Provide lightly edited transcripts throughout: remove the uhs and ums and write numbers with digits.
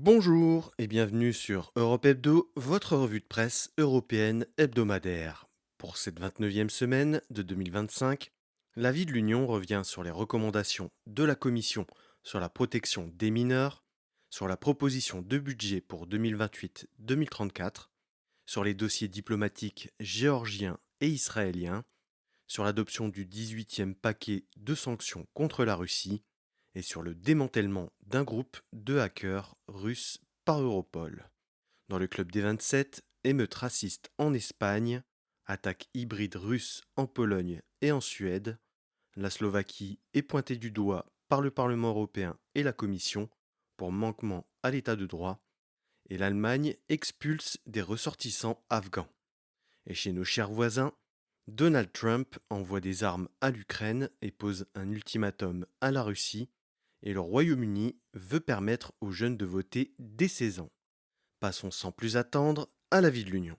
Bonjour et bienvenue sur Europe Hebdo, votre revue de presse européenne hebdomadaire. Pour cette 29e semaine de 2025, l'avis de l'Union revient sur les recommandations de la Commission sur la protection des mineurs, sur la proposition de budget pour 2028-2034, sur les dossiers diplomatiques géorgiens et israéliens, sur l'adoption du 18e paquet de sanctions contre la Russie et sur le démantèlement d'un groupe de hackers russes par Europol. Dans le club des 27, émeutes racistes en Espagne, attaques hybrides russes en Pologne et en Suède, la Slovaquie est pointée du doigt par le Parlement européen et la Commission pour manquement à l'état de droit, et l'Allemagne expulse des ressortissants afghans. Et chez nos chers voisins, Donald Trump envoie des armes à l'Ukraine et pose un ultimatum à la Russie, et le Royaume-Uni veut permettre aux jeunes de voter dès 16 ans. Passons sans plus attendre à l'avis de l'Union.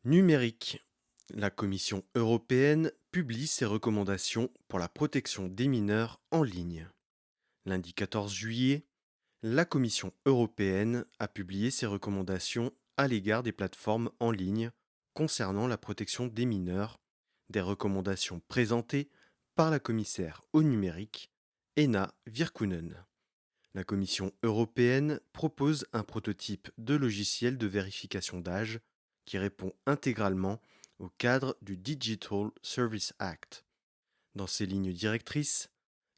Numérique. La Commission européenne publie ses recommandations pour la protection des mineurs en ligne. Lundi 14 juillet, la Commission européenne a publié ses recommandations à l'égard des plateformes en ligne concernant la protection des mineurs, des recommandations présentées par la commissaire au numérique, Ena Virkkunen. La Commission européenne propose un prototype de logiciel de vérification d'âge qui répond intégralement au cadre du Digital Service Act. Dans ses lignes directrices,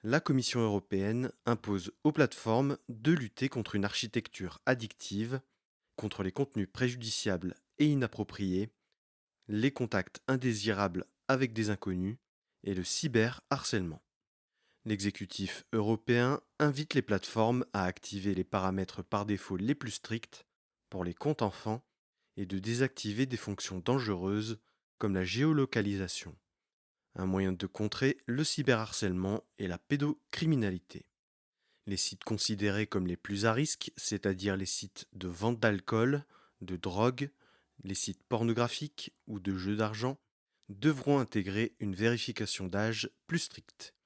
la Commission européenne impose aux plateformes de lutter contre une architecture addictive, contre les contenus préjudiciables et inappropriés, les contacts indésirables avec des inconnus et le cyberharcèlement. L'exécutif européen invite les plateformes à activer les paramètres par défaut les plus stricts pour les comptes enfants et de désactiver des fonctions dangereuses comme la géolocalisation, un moyen de contrer le cyberharcèlement et la pédocriminalité. Les sites considérés comme les plus à risque, c'est-à-dire les sites de vente d'alcool, de drogue, les sites pornographiques ou de jeux d'argent, devront intégrer une vérification d'âge plus stricte.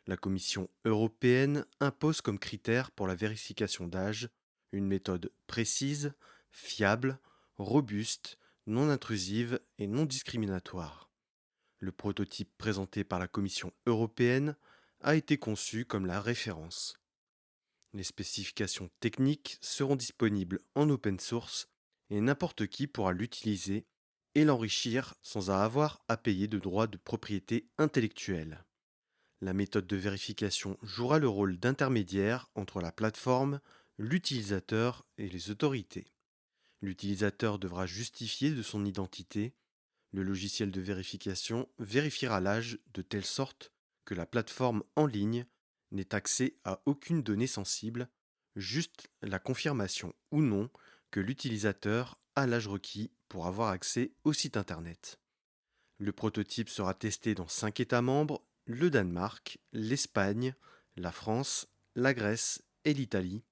La Commission européenne impose comme critère pour la vérification d'âge une méthode précise, fiable, robuste, non intrusive et non discriminatoire. Le prototype présenté par la Commission européenne a été conçu comme la référence. Les spécifications techniques seront disponibles en open source et n'importe qui pourra l'utiliser et l'enrichir sans avoir à payer de droits de propriété intellectuelle. La méthode de vérification jouera le rôle d'intermédiaire entre la plateforme, l'utilisateur et les autorités. L'utilisateur devra justifier de son identité. Le logiciel de vérification vérifiera l'âge de telle sorte que la plateforme en ligne n'ait accès à aucune donnée sensible, juste la confirmation ou non que l'utilisateur a l'âge requis pour avoir accès au site internet. Le prototype sera testé dans 5 États membres, le Danemark, l'Espagne, la France, la Grèce et l'Italie.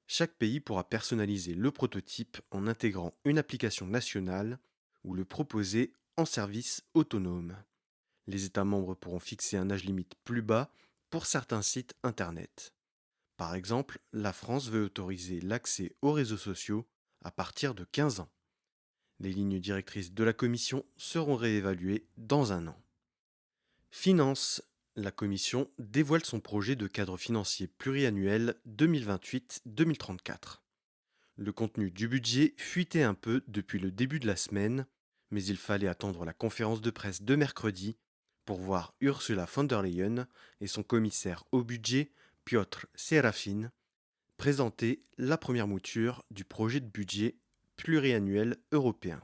Chaque pays pourra personnaliser le prototype en intégrant une application nationale ou le proposer en service autonome. Les États membres pourront fixer un âge limite plus bas pour certains sites Internet. Par exemple, la France veut autoriser l'accès aux réseaux sociaux à partir de 15 ans. Les lignes directrices de la Commission seront réévaluées dans un an. Finance. La Commission dévoile son projet de cadre financier pluriannuel 2028-2034. Le contenu du budget fuitait un peu depuis le début de la semaine, mais il fallait attendre la conférence de presse de mercredi pour voir Ursula von der Leyen et son commissaire au budget, Piotr Serafin, présenter la première mouture du projet de budget pluriannuel européen.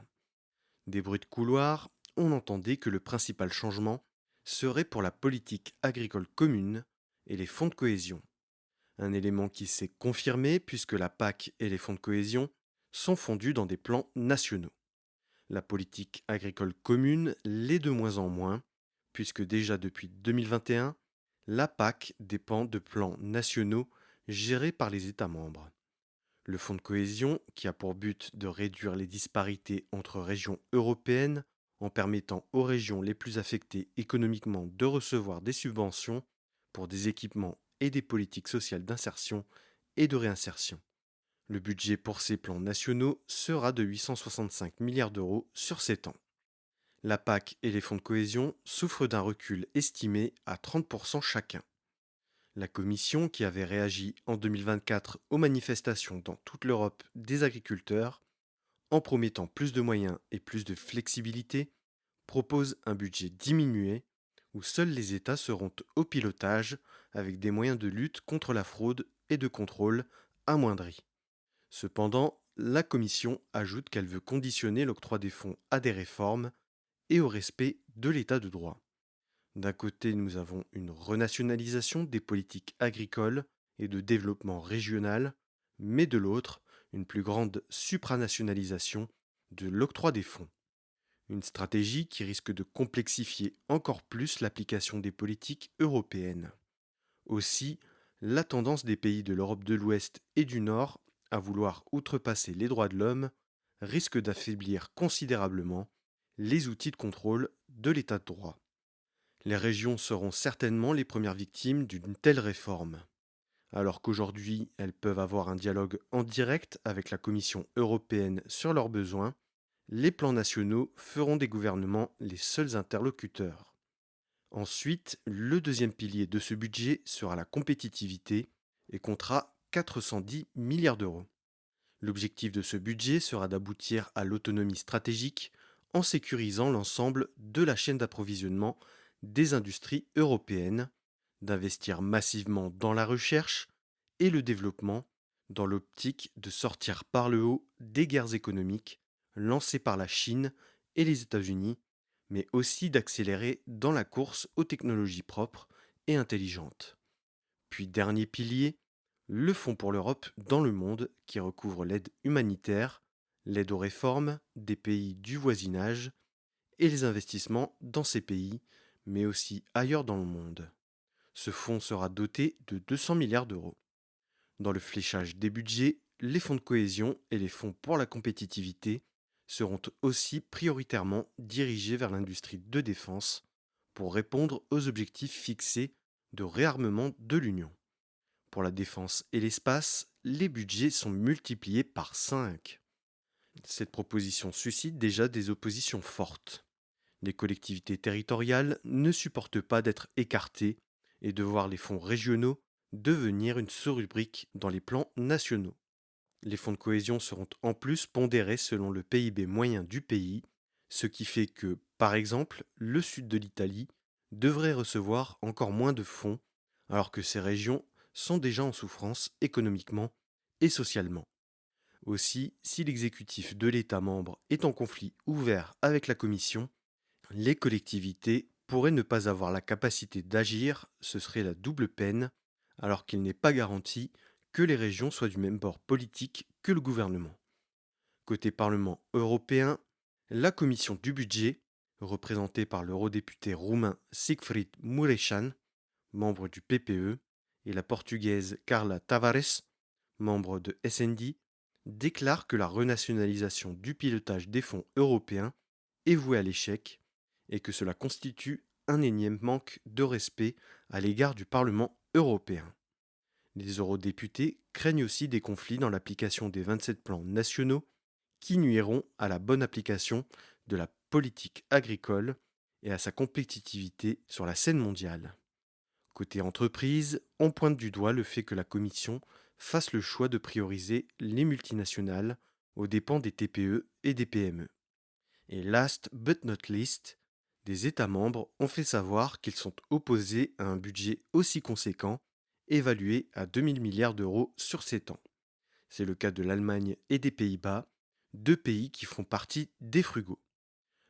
Des bruits de couloir, on entendait que le principal changement serait pour la politique agricole commune et les fonds de cohésion. Un élément qui s'est confirmé puisque la PAC et les fonds de cohésion sont fondus dans des plans nationaux. La politique agricole commune l'est de moins en moins, puisque déjà depuis 2021, la PAC dépend de plans nationaux gérés par les États membres. Le fonds de cohésion, qui a pour but de réduire les disparités entre régions européennes en permettant aux régions les plus affectées économiquement de recevoir des subventions pour des équipements et des politiques sociales d'insertion et de réinsertion. Le budget pour ces plans nationaux sera de 865 milliards d'euros sur 7 ans. La PAC et les fonds de cohésion souffrent d'un recul estimé à 30% chacun. La Commission, qui avait réagi en 2024 aux manifestations dans toute l'Europe des agriculteurs, en promettant plus de moyens et plus de flexibilité, propose un budget diminué où seuls les États seront au pilotage avec des moyens de lutte contre la fraude et de contrôle amoindris. Cependant, la Commission ajoute qu'elle veut conditionner l'octroi des fonds à des réformes et au respect de l'état de droit. D'un côté, nous avons une renationalisation des politiques agricoles et de développement régional, mais de l'autre, une plus grande supranationalisation de l'octroi des fonds. Une stratégie qui risque de complexifier encore plus l'application des politiques européennes. Aussi, la tendance des pays de l'Europe de l'Ouest et du Nord à vouloir outrepasser les droits de l'homme risque d'affaiblir considérablement les outils de contrôle de l'état de droit. Les régions seront certainement les premières victimes d'une telle réforme. Alors qu'aujourd'hui, elles peuvent avoir un dialogue en direct avec la Commission européenne sur leurs besoins, les plans nationaux feront des gouvernements les seuls interlocuteurs. Ensuite, le deuxième pilier de ce budget sera la compétitivité et comptera 410 milliards d'euros. L'objectif de ce budget sera d'aboutir à l'autonomie stratégique en sécurisant l'ensemble de la chaîne d'approvisionnement des industries européennes, d'investir massivement dans la recherche et le développement dans l'optique de sortir par le haut des guerres économiques lancées par la Chine et les États-Unis, mais aussi d'accélérer dans la course aux technologies propres et intelligentes. Puis dernier pilier, le Fonds pour l'Europe dans le monde qui recouvre l'aide humanitaire, l'aide aux réformes des pays du voisinage et les investissements dans ces pays, mais aussi ailleurs dans le monde. Ce fonds sera doté de 200 milliards d'euros. Dans le fléchage des budgets, les fonds de cohésion et les fonds pour la compétitivité seront aussi prioritairement dirigés vers l'industrie de défense pour répondre aux objectifs fixés de réarmement de l'Union. Pour la défense et l'espace, les budgets sont multipliés par 5. Cette proposition suscite déjà des oppositions fortes. Les collectivités territoriales ne supportent pas d'être écartées et de voir les fonds régionaux devenir une sous-rubrique dans les plans nationaux. Les fonds de cohésion seront en plus pondérés selon le PIB moyen du pays, ce qui fait que, par exemple, le sud de l'Italie devrait recevoir encore moins de fonds, alors que ces régions sont déjà en souffrance économiquement et socialement. Aussi, si l'exécutif de l'État membre est en conflit ouvert avec la Commission, les collectivités pourraient ne pas avoir la capacité d'agir, ce serait la double peine, alors qu'il n'est pas garanti que les régions soient du même bord politique que le gouvernement. Côté Parlement européen, la commission du budget, représentée par l'eurodéputé roumain Siegfried Mureșan, membre du PPE, et la portugaise Carla Tavares, membre de SND, déclare que la renationalisation du pilotage des fonds européens est vouée à l'échec et que cela constitue un énième manque de respect à l'égard du Parlement européen. Les eurodéputés craignent aussi des conflits dans l'application des 27 plans nationaux qui nuiront à la bonne application de la politique agricole et à sa compétitivité sur la scène mondiale. Côté entreprise, on pointe du doigt le fait que la Commission fasse le choix de prioriser les multinationales aux dépens des TPE et des PME. Et last but not least, des États membres ont fait savoir qu'ils sont opposés à un budget aussi conséquent, évalué à 2000 milliards d'euros sur 7 ans. C'est le cas de l'Allemagne et des Pays-Bas, deux pays qui font partie des frugaux.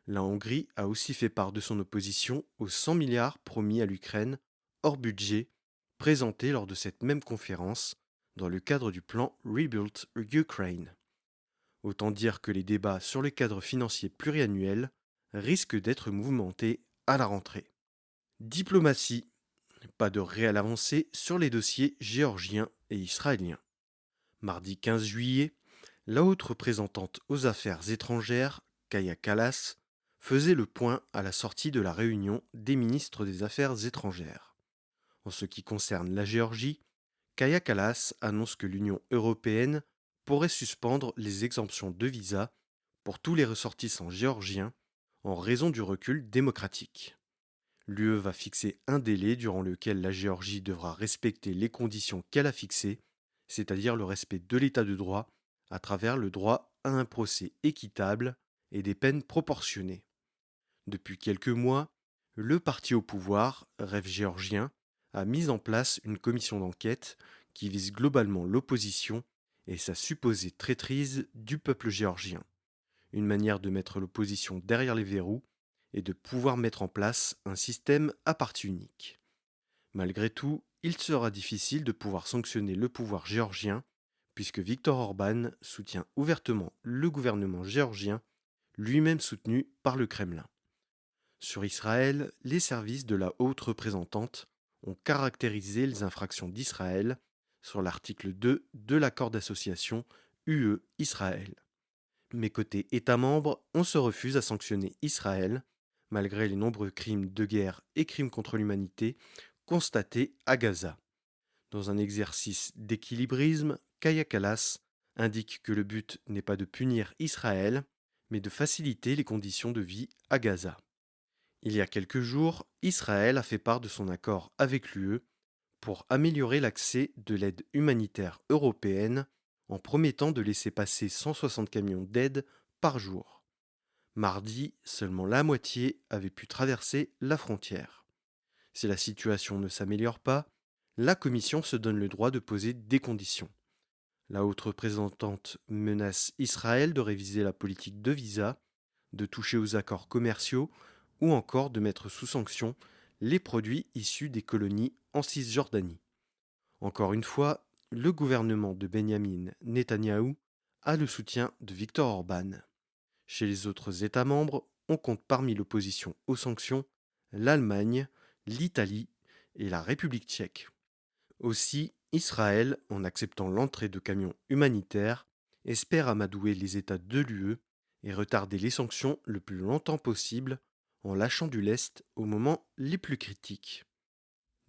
La Hongrie a aussi fait part de son opposition aux 100 milliards promis à l'Ukraine, hors budget, présentés lors de cette même conférence, dans le cadre du plan Rebuild Ukraine. Autant dire que les débats sur le cadre financier pluriannuel risquent d'être mouvementés à la rentrée. Diplomatie. Pas de réelle avancée sur les dossiers géorgiens et israéliens. Mardi 15 juillet, la haute représentante aux affaires étrangères, Kaya Kallas, faisait le point à la sortie de la réunion des ministres des Affaires étrangères. En ce qui concerne la Géorgie, Kaya Kallas annonce que l'Union européenne pourrait suspendre les exemptions de visa pour tous les ressortissants géorgiens en raison du recul démocratique. L'UE va fixer un délai durant lequel la Géorgie devra respecter les conditions qu'elle a fixées, c'est-à-dire le respect de l'état de droit à travers le droit à un procès équitable et des peines proportionnées. Depuis quelques mois, le parti au pouvoir, Rêve géorgien, a mis en place une commission d'enquête qui vise globalement l'opposition et sa supposée traîtrise du peuple géorgien. Une manière de mettre l'opposition derrière les verrous et de pouvoir mettre en place un système à parti unique. Malgré tout, il sera difficile de pouvoir sanctionner le pouvoir géorgien puisque Viktor Orban soutient ouvertement le gouvernement géorgien, lui-même soutenu par le Kremlin. Sur Israël, les services de la haute représentante ont caractérisé les infractions d'Israël sur l'article 2 de l'accord d'association UE-Israël. Mais côté États membres, on se refuse à sanctionner Israël, malgré les nombreux crimes de guerre et crimes contre l'humanité constatés à Gaza. Dans un exercice d'équilibrisme, Kaya Kallas indique que le but n'est pas de punir Israël, mais de faciliter les conditions de vie à Gaza. Il y a quelques jours, Israël a fait part de son accord avec l'UE pour améliorer l'accès de l'aide humanitaire européenne en promettant de laisser passer 160 camions d'aide par jour. Mardi, seulement la moitié avait pu traverser la frontière. Si la situation ne s'améliore pas, la Commission se donne le droit de poser des conditions. La haute représentante menace Israël de réviser la politique de visa, de toucher aux accords commerciaux ou encore de mettre sous sanction les produits issus des colonies en Cisjordanie. Encore une fois, le gouvernement de Benjamin Netanyahou a le soutien de Viktor Orban. Chez les autres États membres, on compte parmi l'opposition aux sanctions l'Allemagne, l'Italie et la République tchèque. Aussi, Israël, en acceptant l'entrée de camions humanitaires, espère amadouer les États de l'UE et retarder les sanctions le plus longtemps possible en lâchant du lest au moment les plus critiques.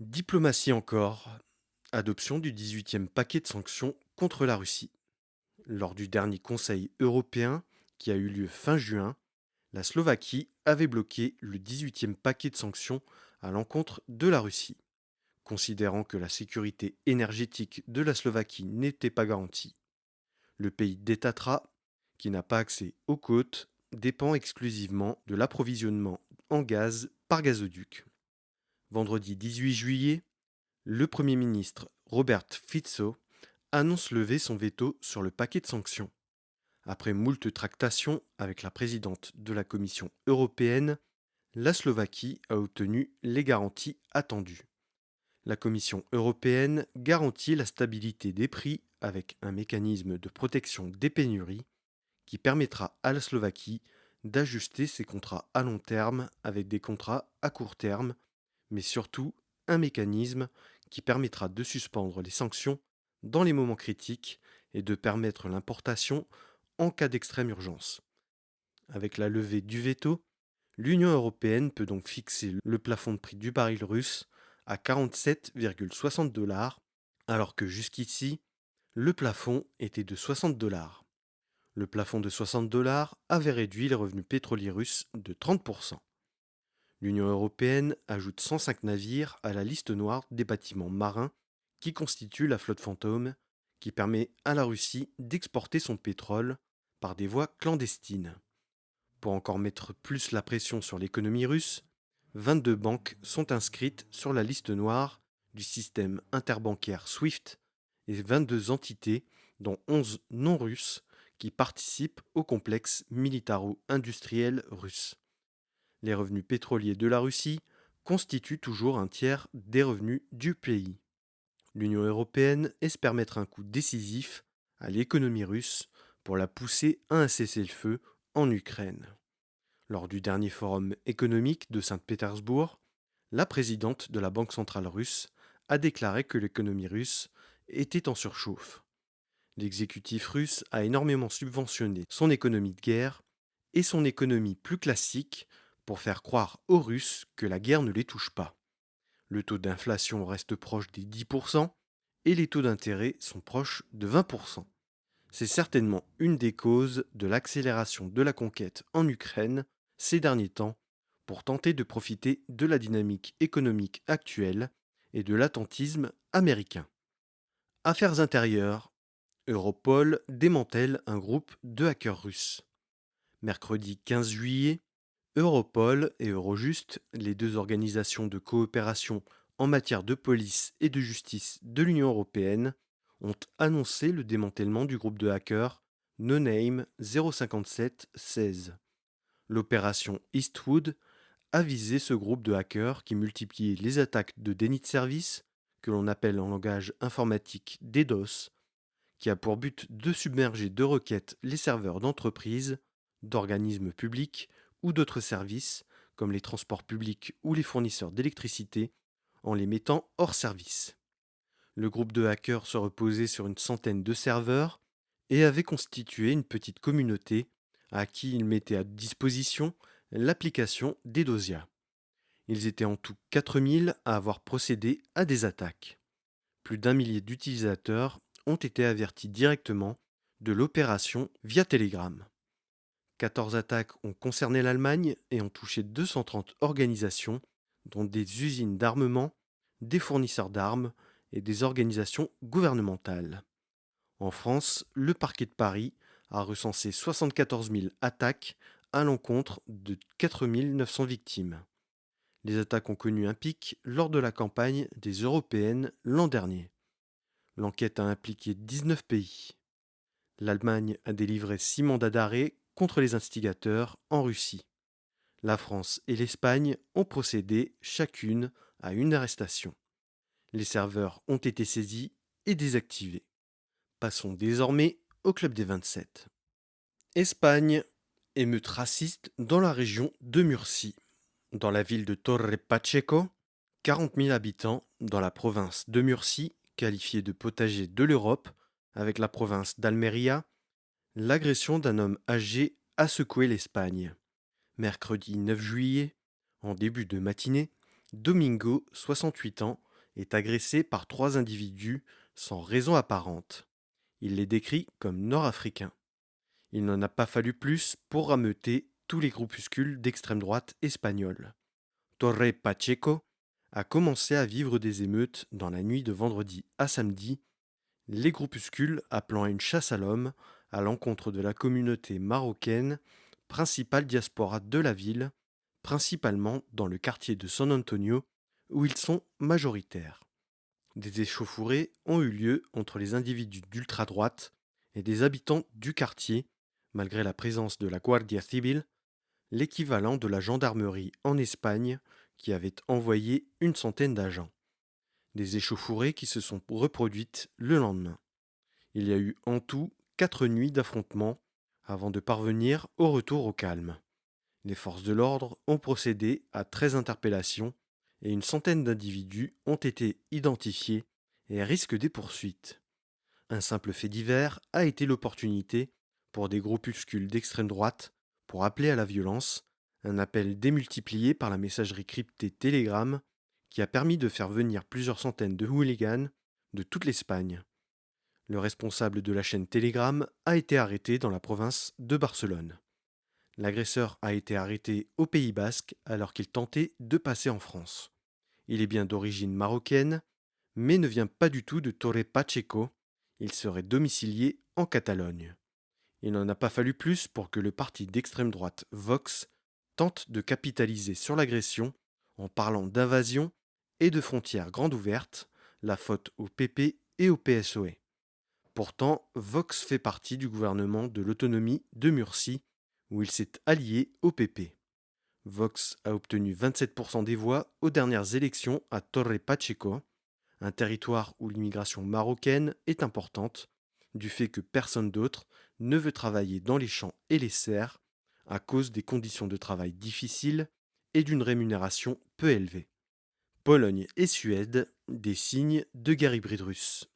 Diplomatie encore. Adoption du 18e paquet de sanctions contre la Russie. Lors du dernier Conseil européen, qui a eu lieu fin juin, la Slovaquie avait bloqué le 18e paquet de sanctions à l'encontre de la Russie, considérant que la sécurité énergétique de la Slovaquie n'était pas garantie. Le pays des Tatras, qui n'a pas accès aux côtes, dépend exclusivement de l'approvisionnement en gaz par gazoduc. Vendredi 18 juillet, le Premier ministre Robert Fico annonce lever son veto sur le paquet de sanctions. Après moult tractations avec la présidente de la Commission européenne, la Slovaquie a obtenu les garanties attendues. La Commission européenne garantit la stabilité des prix avec un mécanisme de protection des pénuries qui permettra à la Slovaquie d'ajuster ses contrats à long terme avec des contrats à court terme, mais surtout un mécanisme qui permettra de suspendre les sanctions dans les moments critiques et de permettre l'importation en cas d'extrême urgence. Avec la levée du veto, l'Union européenne peut donc fixer le plafond de prix du baril russe à 47,60 $, alors que jusqu'ici, le plafond était de 60 $. Le plafond de 60 $ avait réduit les revenus pétroliers russes de 30%. L'Union européenne ajoute 105 navires à la liste noire des bâtiments marins qui constituent la flotte fantôme, qui permet à la Russie d'exporter son pétrole par des voies clandestines. Pour encore mettre plus la pression sur l'économie russe, 22 banques sont inscrites sur la liste noire du système interbancaire SWIFT et 22 entités, dont 11 non russes, qui participent au complexe militaro-industriel russe. Les revenus pétroliers de la Russie constituent toujours un tiers des revenus du pays. L'Union européenne espère mettre un coup décisif à l'économie russe pour la pousser à un cessez-le-feu en Ukraine. Lors du dernier forum économique de Saint-Pétersbourg, la présidente de la Banque centrale russe a déclaré que l'économie russe était en surchauffe. L'exécutif russe a énormément subventionné son économie de guerre et son économie plus classique pour faire croire aux Russes que la guerre ne les touche pas. Le taux d'inflation reste proche des 10% et les taux d'intérêt sont proches de 20%. C'est certainement une des causes de l'accélération de la conquête en Ukraine ces derniers temps pour tenter de profiter de la dynamique économique actuelle et de l'attentisme américain. Affaires intérieures, Europol démantèle un groupe de hackers russes. Mercredi 15 juillet, Europol et Eurojust, les deux organisations de coopération en matière de police et de justice de l'Union européenne, ont annoncé le démantèlement du groupe de hackers No Name 05716. L'opération Eastwood a visé ce groupe de hackers qui multipliait les attaques de déni de service, que l'on appelle en langage informatique DDoS, qui a pour but de submerger de requêtes les serveurs d'entreprises, d'organismes publics ou d'autres services, comme les transports publics ou les fournisseurs d'électricité, en les mettant hors service. Le groupe de hackers se reposait sur une centaine de serveurs et avait constitué une petite communauté à qui il mettait à disposition l'application Dedosia. Ils étaient en tout 4000 à avoir procédé à des attaques. Plus d'un millier d'utilisateurs ont été avertis directement de l'opération via Telegram. 14 attaques ont concerné l'Allemagne et ont touché 230 organisations, dont des usines d'armement, des fournisseurs d'armes et des organisations gouvernementales. En France, le parquet de Paris a recensé 74 000 attaques à l'encontre de 4 900 victimes. Les attaques ont connu un pic lors de la campagne des européennes l'an dernier. L'enquête a impliqué 19 pays. L'Allemagne a délivré 6 mandats d'arrêt contre les instigateurs en Russie. La France et l'Espagne ont procédé chacune à une arrestation. Les serveurs ont été saisis et désactivés. Passons désormais au club des 27. Espagne, émeute raciste dans la région de Murcie. Dans la ville de Torre Pacheco, 40 000 habitants dans la province de Murcie, qualifiée de potager de l'Europe, avec la province d'Almeria, l'agression d'un homme âgé a secoué l'Espagne. Mercredi 9 juillet, en début de matinée, Domingo, 68 ans, est agressé par 3 individus sans raison apparente. Il les décrit comme nord-africains. Il n'en a pas fallu plus pour rameuter tous les groupuscules d'extrême droite espagnols. Torre Pacheco a commencé à vivre des émeutes dans la nuit de vendredi à samedi, les groupuscules appelant à une chasse à l'homme à l'encontre de la communauté marocaine, principale diaspora de la ville, principalement dans le quartier de San Antonio, où ils sont majoritaires. Des échauffourées ont eu lieu entre les individus d'ultra-droite et des habitants du quartier, malgré la présence de la Guardia Civil, l'équivalent de la gendarmerie en Espagne, qui avait envoyé une centaine d'agents. Des échauffourées qui se sont reproduites le lendemain. Il y a eu en tout 4 nuits d'affrontements avant de parvenir au retour au calme. Les forces de l'ordre ont procédé à 13 interpellations et une centaine d'individus ont été identifiés et risquent des poursuites. Un simple fait divers a été l'opportunité pour des groupuscules d'extrême droite pour appeler à la violence, un appel démultiplié par la messagerie cryptée Telegram qui a permis de faire venir plusieurs centaines de hooligans de toute l'Espagne. Le responsable de la chaîne Telegram a été arrêté dans la province de Barcelone. L'agresseur a été arrêté au Pays Basque alors qu'il tentait de passer en France. Il est bien d'origine marocaine, mais ne vient pas du tout de Torre Pacheco. Il serait domicilié en Catalogne. Il n'en a pas fallu plus pour que le parti d'extrême droite Vox tente de capitaliser sur l'agression en parlant d'invasion et de frontières grandes ouvertes, la faute au PP et au PSOE. Pourtant, Vox fait partie du gouvernement de l'autonomie de Murcie, où il s'est allié au PP. Vox a obtenu 27% des voix aux dernières élections à Torre Pacheco, un territoire où l'immigration marocaine est importante, du fait que personne d'autre ne veut travailler dans les champs et les serres à cause des conditions de travail difficiles et d'une rémunération peu élevée. Pologne et Suède, des signes de guerre hybride russe.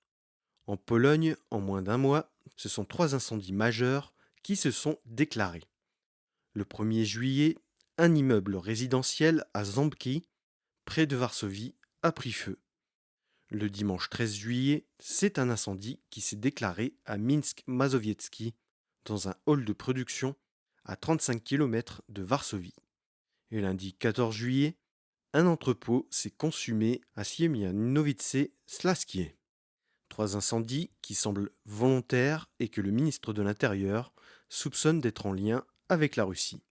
En Pologne, en moins d'un mois, ce sont 3 incendies majeurs qui se sont déclarés. Le 1er juillet, un immeuble résidentiel à Ząbki, près de Varsovie, a pris feu. Le dimanche 13 juillet, c'est un incendie qui s'est déclaré à Minsk-Mazowiecki, dans un hall de production à 35 km de Varsovie. Et lundi 14 juillet, un entrepôt s'est consumé à Siemianowice-Slaskie. Trois incendies qui semblent volontaires et que le ministre de l'Intérieur soupçonne d'être en lien avec la Russie.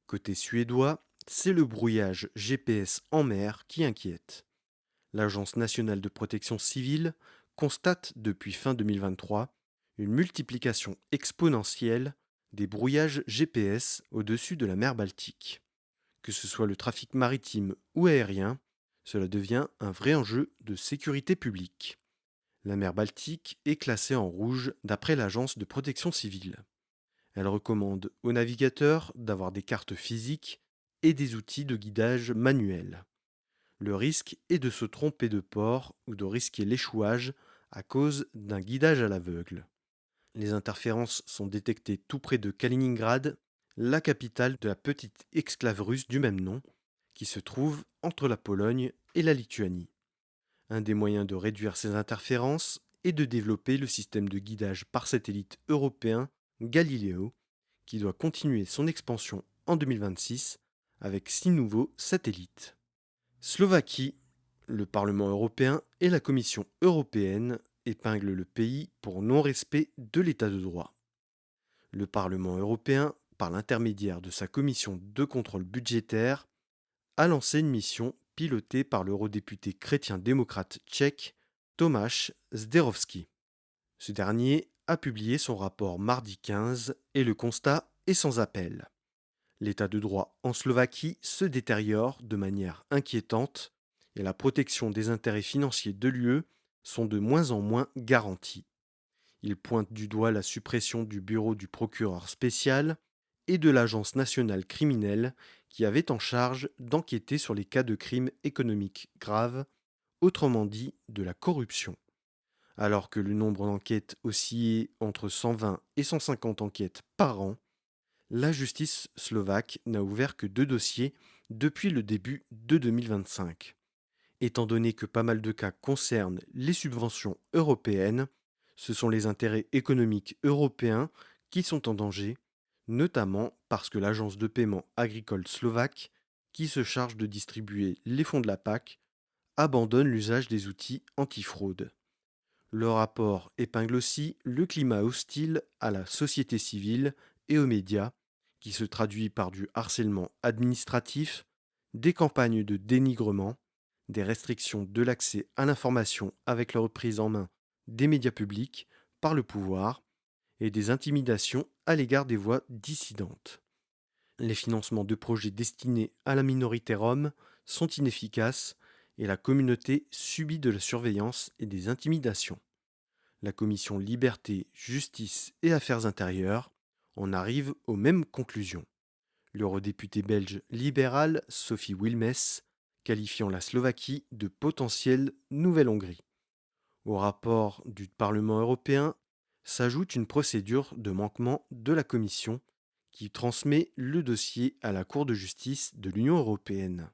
Côté suédois, c'est le brouillage GPS en mer qui inquiète. L'Agence nationale de protection civile constate depuis fin 2023 une multiplication exponentielle des brouillages GPS au-dessus de la mer Baltique. Que ce soit le trafic maritime ou aérien, cela devient un vrai enjeu de sécurité publique. La mer Baltique est classée en rouge d'après l'Agence de protection civile. Elle recommande aux navigateurs d'avoir des cartes physiques et des outils de guidage manuels. Le risque est de se tromper de port ou de risquer l'échouage à cause d'un guidage à l'aveugle. Les interférences sont détectées tout près de Kaliningrad, la capitale de la petite exclave russe du même nom, qui se trouve entre la Pologne et la Lituanie. Un des moyens de réduire ces interférences est de développer le système de guidage par satellite européen Galileo, qui doit continuer son expansion en 2026 avec 6 nouveaux satellites. Slovaquie, le Parlement européen et la Commission européenne épinglent le pays pour non-respect de l'état de droit. Le Parlement européen, par l'intermédiaire de sa commission de contrôle budgétaire, a lancé une mission pilotée par l'eurodéputé chrétien-démocrate tchèque Tomáš Zderovský. Ce dernier a publié son rapport mardi 15 et le constat est sans appel. L'état de droit en Slovaquie se détériore de manière inquiétante et la protection des intérêts financiers de l'UE sont de moins en moins garanties. Il pointe du doigt la suppression du bureau du procureur spécial et de l'Agence nationale criminelle qui avait en charge d'enquêter sur les cas de crimes économiques graves, autrement dit de la corruption. Alors que le nombre d'enquêtes oscillait entre 120 et 150 enquêtes par an, la justice slovaque n'a ouvert que 2 dossiers depuis le début de 2025. Étant donné que pas mal de cas concernent les subventions européennes, ce sont les intérêts économiques européens qui sont en danger, notamment parce que l'agence de paiement agricole slovaque, qui se charge de distribuer les fonds de la PAC, abandonne l'usage des outils antifraude. Le rapport épingle aussi le climat hostile à la société civile et aux médias, qui se traduit par du harcèlement administratif, des campagnes de dénigrement, des restrictions de l'accès à l'information avec la reprise en main des médias publics par le pouvoir et des intimidations à l'égard des voix dissidentes. Les financements de projets destinés à la minorité rome sont inefficaces et la communauté subit de la surveillance et des intimidations. La commission Liberté, Justice et Affaires intérieures en arrive aux mêmes conclusions. L'eurodéputée belge libérale Sophie Wilmès qualifiant la Slovaquie de potentielle Nouvelle-Hongrie. Au rapport du Parlement européen s'ajoute une procédure de manquement de la Commission qui transmet le dossier à la Cour de justice de l'Union européenne.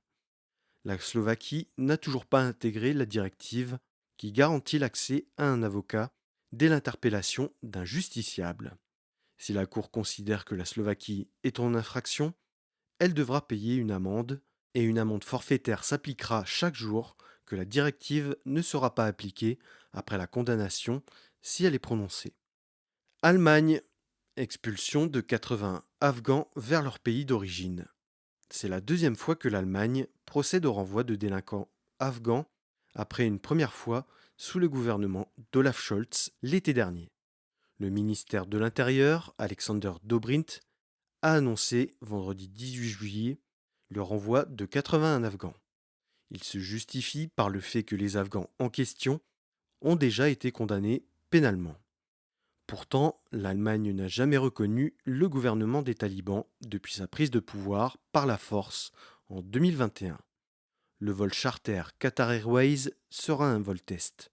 La Slovaquie n'a toujours pas intégré la directive qui garantit l'accès à un avocat dès l'interpellation d'un justiciable. Si la Cour considère que la Slovaquie est en infraction, elle devra payer une amende et une amende forfaitaire s'appliquera chaque jour que la directive ne sera pas appliquée après la condamnation si elle est prononcée. Allemagne, expulsion de 80 Afghans vers leur pays d'origine. C'est la deuxième fois que l'Allemagne procède au renvoi de délinquants afghans après une première fois sous le gouvernement d'Olaf Scholz l'été dernier. Le ministère de l'Intérieur, Alexander Dobrindt, a annoncé vendredi 18 juillet le renvoi de 81 Afghans. Il se justifie par le fait que les Afghans en question ont déjà été condamnés pénalement. Pourtant, l'Allemagne n'a jamais reconnu le gouvernement des talibans depuis sa prise de pouvoir par la force en 2021. Le vol charter Qatar Airways sera un vol test.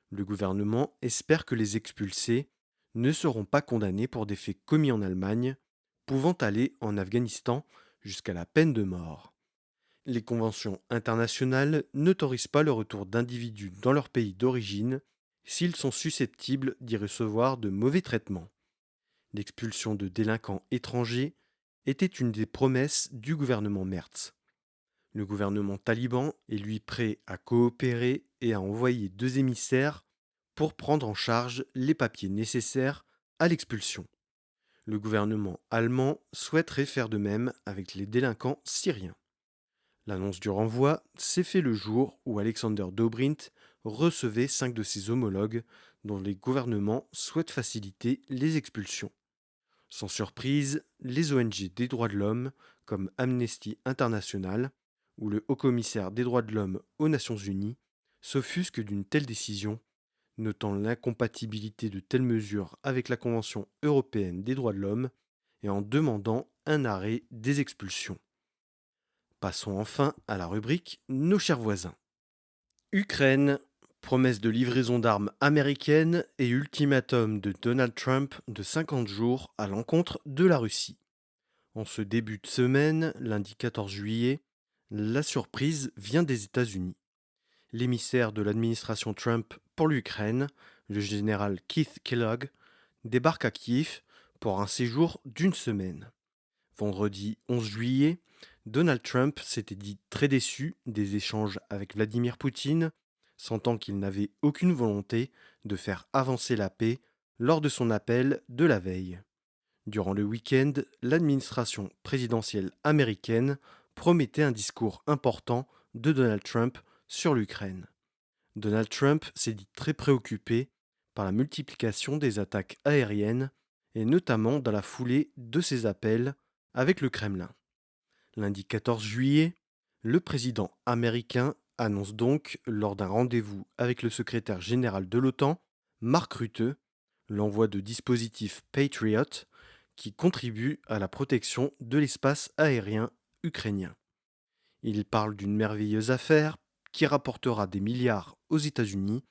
Le gouvernement espère que les expulsés ne seront pas condamnés pour des faits commis en Allemagne, pouvant aller en Afghanistan jusqu'à la peine de mort. Les conventions internationales n'autorisent pas le retour d'individus dans leur pays d'origine s'ils sont susceptibles d'y recevoir de mauvais traitements. L'expulsion de délinquants étrangers était une des promesses du gouvernement Merz. Le gouvernement taliban est lui prêt à coopérer et à envoyer 2 émissaires pour prendre en charge les papiers nécessaires à l'expulsion. Le gouvernement allemand souhaiterait faire de même avec les délinquants syriens. L'annonce du renvoi s'est fait le jour où Alexander Dobrindt recevait 5 de ses homologues dont les gouvernements souhaitent faciliter les expulsions. Sans surprise, les ONG des droits de l'homme, comme Amnesty International ou le Haut-Commissaire des droits de l'homme aux Nations Unies, s'offusquent d'une telle décision, notant l'incompatibilité de telles mesures avec la Convention européenne des droits de l'homme et en demandant un arrêt des expulsions. Passons enfin à la rubrique Nos chers voisins. Ukraine, promesse de livraison d'armes américaines et ultimatum de Donald Trump de 50 jours à l'encontre de la Russie. En ce début de semaine, lundi 14 juillet, la surprise vient des États-Unis. L'émissaire de l'administration Trump pour l'Ukraine, le général Keith Kellogg, débarque à Kiev pour un séjour d'une semaine. Vendredi 11 juillet, Donald Trump s'était dit très déçu des échanges avec Vladimir Poutine, sentant qu'il n'avait aucune volonté de faire avancer la paix lors de son appel de la veille. Durant le week-end, l'administration présidentielle américaine promettait un discours important de Donald Trump sur l'Ukraine. Donald Trump s'est dit très préoccupé par la multiplication des attaques aériennes et notamment dans la foulée de ses appels avec le Kremlin. Lundi 14 juillet, le président américain annonce donc, lors d'un rendez-vous avec le secrétaire général de l'OTAN, Mark Rutte, l'envoi de dispositifs Patriot qui contribuent à la protection de l'espace aérien ukrainien. Il parle d'une merveilleuse affaire qui rapportera des milliards aux États-Unis,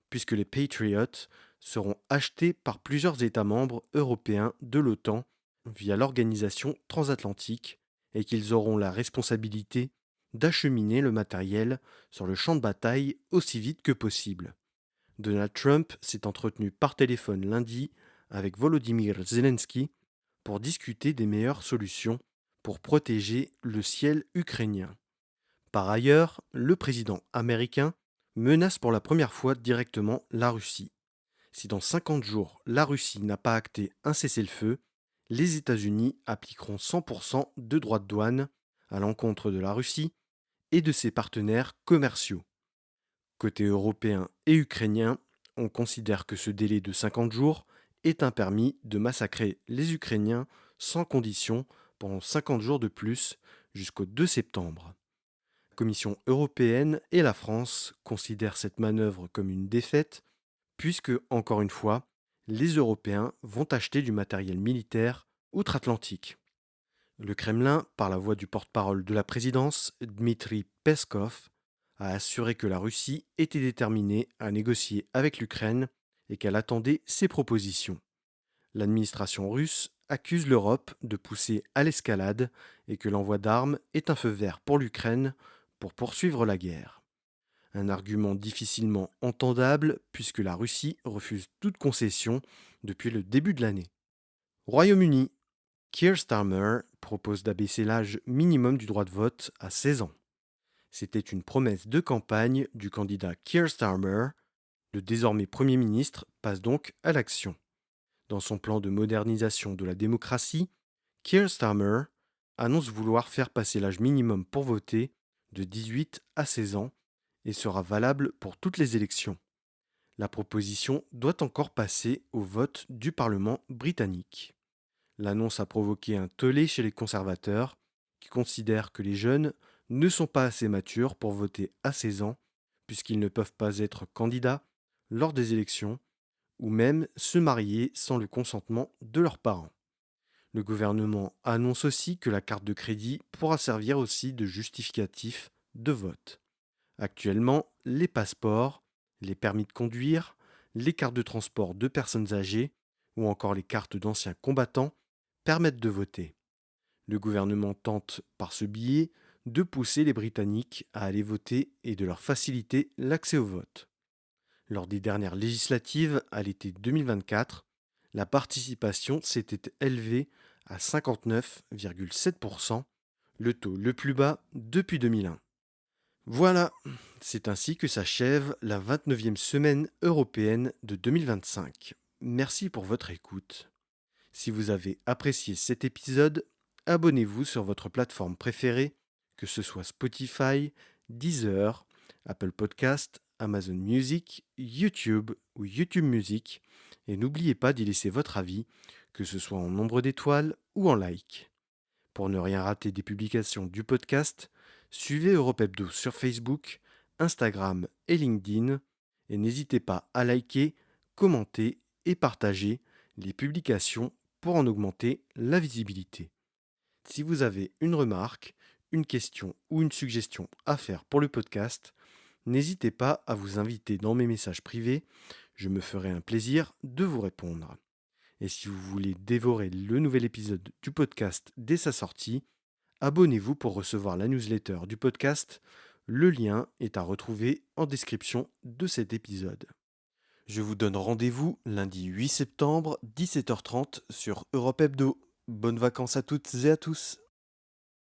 puisque les Patriots seront achetés par plusieurs États membres européens de l'OTAN via l'organisation transatlantique et qu'ils auront la responsabilité d'acheminer le matériel sur le champ de bataille aussi vite que possible. Donald Trump s'est entretenu par téléphone lundi avec Volodymyr Zelensky pour discuter des meilleures solutions pour protéger le ciel ukrainien. Par ailleurs, le président américain menace pour la première fois directement la Russie. Si dans 50 jours la Russie n'a pas acté un cessez-le-feu, les États-Unis appliqueront 100% de droits de douane à l'encontre de la Russie et de ses partenaires commerciaux. Côté européen et ukrainien, on considère que ce délai de 50 jours est un permis de massacrer les Ukrainiens sans condition pendant 50 jours de plus jusqu'au 2 septembre. La Commission européenne et la France considèrent cette manœuvre comme une défaite puisque, encore une fois, les Européens vont acheter du matériel militaire outre-Atlantique. Le Kremlin, par la voix du porte-parole de la présidence, Dmitri Peskov, a assuré que la Russie était déterminée à négocier avec l'Ukraine et qu'elle attendait ses propositions. L'administration russe accuse l'Europe de pousser à l'escalade et que l'envoi d'armes est un feu vert pour l'Ukraine pour poursuivre la guerre. Un argument difficilement entendable puisque la Russie refuse toute concession depuis le début de l'année. Royaume-Uni. Keir Starmer propose d'abaisser l'âge minimum du droit de vote à 16 ans. C'était une promesse de campagne du candidat Keir Starmer. Le désormais Premier ministre passe donc à l'action. Dans son plan de modernisation de la démocratie, Keir Starmer annonce vouloir faire passer l'âge minimum pour voter de 18 à 16 ans et sera valable pour toutes les élections. La proposition doit encore passer au vote du Parlement britannique. L'annonce a provoqué un tollé chez les conservateurs qui considèrent que les jeunes ne sont pas assez matures pour voter à 16 ans puisqu'ils ne peuvent pas être candidats lors des élections ou même se marier sans le consentement de leurs parents. Le gouvernement annonce aussi que la carte de crédit pourra servir aussi de justificatif de vote. Actuellement, les passeports, les permis de conduire, les cartes de transport de personnes âgées ou encore les cartes d'anciens combattants permettent de voter. Le gouvernement tente, par ce biais, de pousser les Britanniques à aller voter et de leur faciliter l'accès au vote. Lors des dernières législatives à l'été 2024, la participation s'était élevée à 59,7%, le taux le plus bas depuis 2001. Voilà, c'est ainsi que s'achève la 29e semaine européenne de 2025. Merci pour votre écoute. Si vous avez apprécié cet épisode, abonnez-vous sur votre plateforme préférée, que ce soit Spotify, Deezer, Apple Podcast, Amazon Music, YouTube ou YouTube Music, et n'oubliez pas d'y laisser votre avis, que ce soit en nombre d'étoiles ou en like. Pour ne rien rater des publications du podcast, suivez Europe Hebdo sur Facebook, Instagram et LinkedIn, et n'hésitez pas à liker, commenter et partager les publications pour en augmenter la visibilité. Si vous avez une remarque, une question ou une suggestion à faire pour le podcast, n'hésitez pas à vous inviter dans mes messages privés, je me ferai un plaisir de vous répondre. Et si vous voulez dévorer le nouvel épisode du podcast dès sa sortie, abonnez-vous pour recevoir la newsletter du podcast. Le lien est à retrouver en description de cet épisode. Je vous donne rendez-vous lundi 8 septembre, 17h30 sur Europe Hebdo. Bonnes vacances à toutes et à tous.